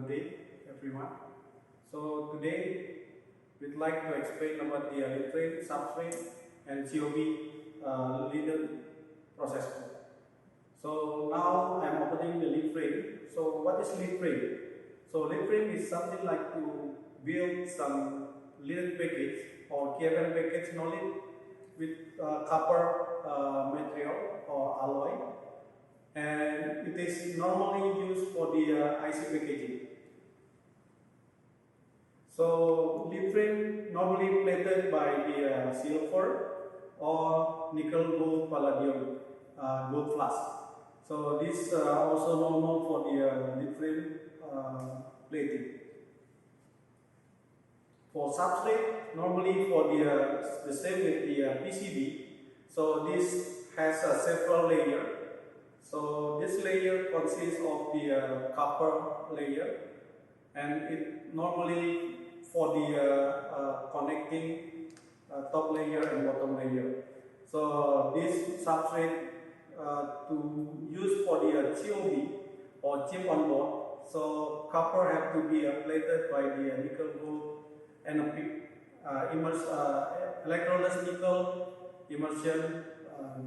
good day, everyone. So today we'd like to explain about the Leadframe, Substrate, and COB leader process flow. So now I'm opening the Leadframe. So what is Leadframe? So Leadframe is something like to build some lead package or KFN package knowledge with copper material or alloy, and it is normally used for the IC packaging. So Leadframe normally plated by the silver or nickel gold palladium gold flash. So this also normal for the Leadframe plating. For substrate, normally for the same with the PCB. So this has several layers. So this layer consists of the copper layer, and it normally for the connecting top layer and bottom layer. So this substrate to use for the COB or chip on board. So copper have to be plated by the nickel gold and electroless nickel, immersion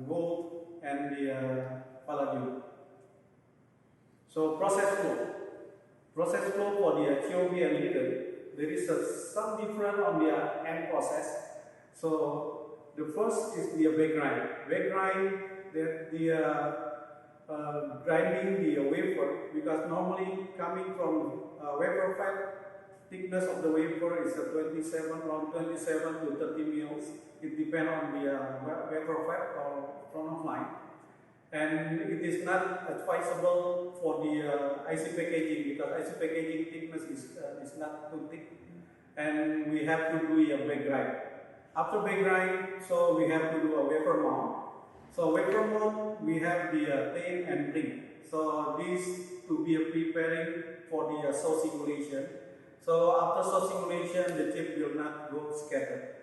gold, and the palladium. So process flow for the COB and leader, there is some difference on the end process. So the first is the bake grind. Bake grind, grinding the wafer, because normally coming from wafer fab, thickness of the wafer is around 27 to 30 mils. It depends on the wafer fab or front of line. And it is not advisable for the IC packaging, because IC packaging thickness is not too thick, and we have to do a bake grind. After bake grind, so we have to do a wafer mount. So wafer mount, we have the tape and ring. So this to be preparing for the saw simulation. So after saw simulation, the chip will not go scattered.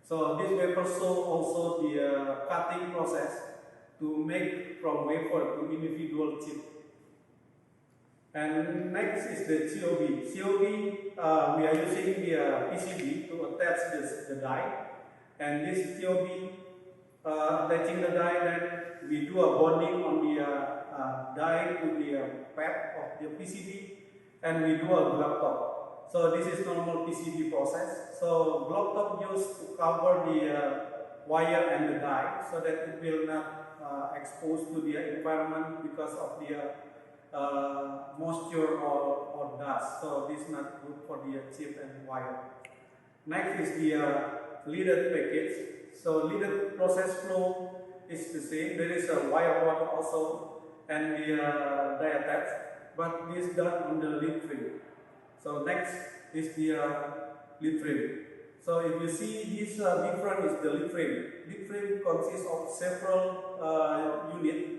So this wafer saw also the cutting process to make from wafer to individual chip. And next is the COB. COB, we are using the PCB to attach the die. And this COB, attaching the die, then we do a bonding on the die to the pad of the PCB, and we do a glove top. So this is normal PCB process. So glove top used to cover the wire and the die, so that it will not exposed to the environment because of the moisture or dust. So this is not good for the chip and wire. Next is the leaded package. So leaded process flow is the same. There is a wire bond also and the die attach, but this done on the Leadframe. So next is the Leadframe. So if you see this different is the Leadframe. Leadframe consists of several units,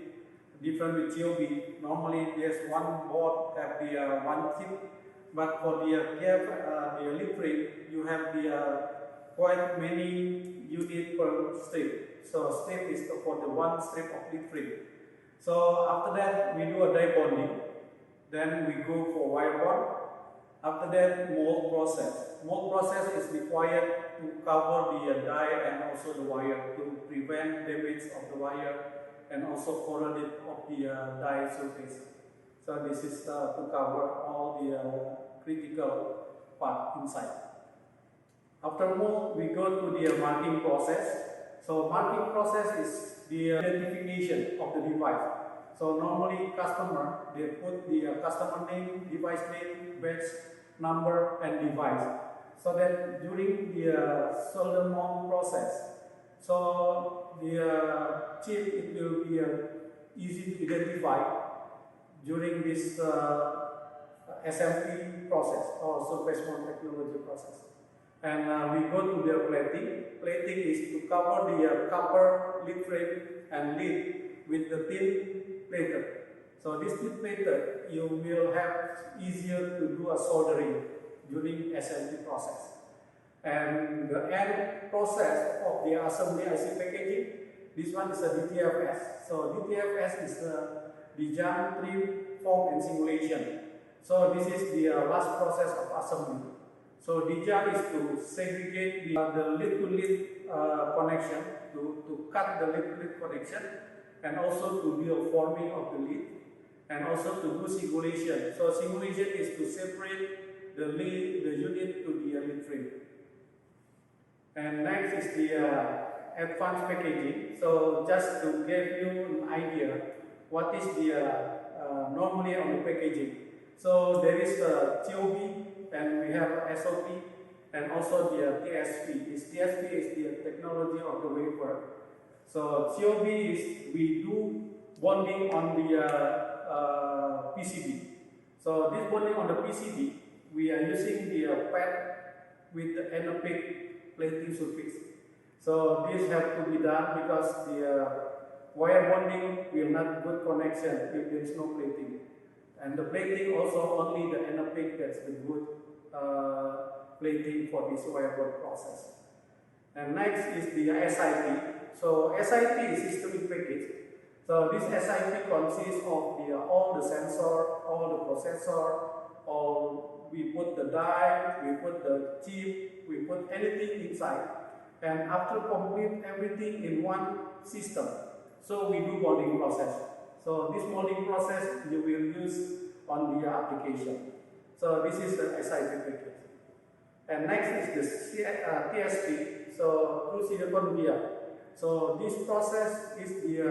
different with COB. Normally there's one board have the one chip, but for the Leadframe you have the quite many units per strip. So strip is for the one strip of Leadframe. So after that we do a die bonding. Then we go for wire bond. After that, mold process. Mold process is required to cover the die and also the wire to prevent damage of the wire and also corroded of the die surface. So this is to cover all the critical part inside. After mold, we go to the marking process. So marking process is the identification of the device. So normally customer, they put the customer name, device name, batch number and device. So that during the solder mount process, so the chip it will be easy to identify during this SMT process or surface mount technology process. And we go to the plating. Plating is to cover the copper Leadframe and lead with the thin plater. So this thin plater, you will have easier to do a soldering during SMT process. And the end process of the assembly IC packaging, this one is a DTFS. So DTFS is the design, trim, form and simulation. So this is the last process of assembly. So DJ is to segregate the lead-to-lead connection, to cut the lead-to-lead connection, and also to do a forming of the lead, and also to do simulation. So simulation is to separate the unit to the lead frame. And next is the advanced packaging. So just to give you an idea, what is the normally on the packaging. So there is the TOB, and we have SOP, and also the TSV. TSV is the technology of the wafer. So TOB is we do bonding on the PCB. So this bonding on the PCB, we are using the pad with the anopic plating surface. So this have to be done because the wire bonding will not good connection if there is no plating. And the plating also only the anopic that's the good plating for this wire bond process. And next is the SIP. So SIP is systemic package. So this SIP consists of all the sensor, all the processor, all we put the die, we put the chip, we put anything inside. And after complete everything in one system, so we do molding process. So this molding process you will use on the application. So this is the SIP package. And next is the TSV, so through silicon via. So this process is the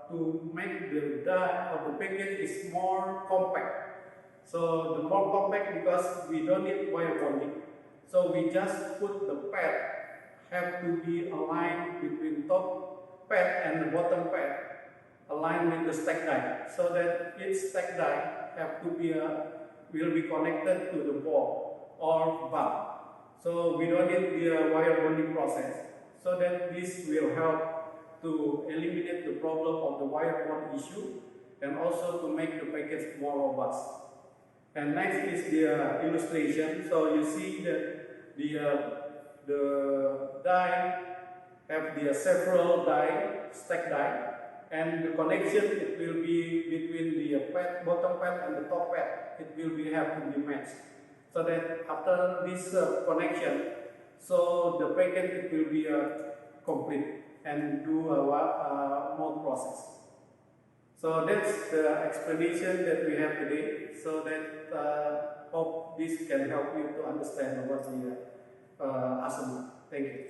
to make the die or the package is more compact. So the more compact because we don't need wire bonding. So we just put the pad have to be aligned between top pad and the bottom pad, aligned with the stack die, so that each stack die have to be will be connected to the ball or bar. So we don't need the wire bonding process. So that this will help to eliminate the problem of the wire bond issue and also to make the package more robust. And next is the illustration. So you see that the die have the several die, stack die, and the connection it will be between the pad, bottom pad and the top pad. It will be have to be matched. So that after this connection, so the package it will be complete and do a mold process. So that's the explanation that we have today. So that hope this can help you to understand about the assembly. Thank you.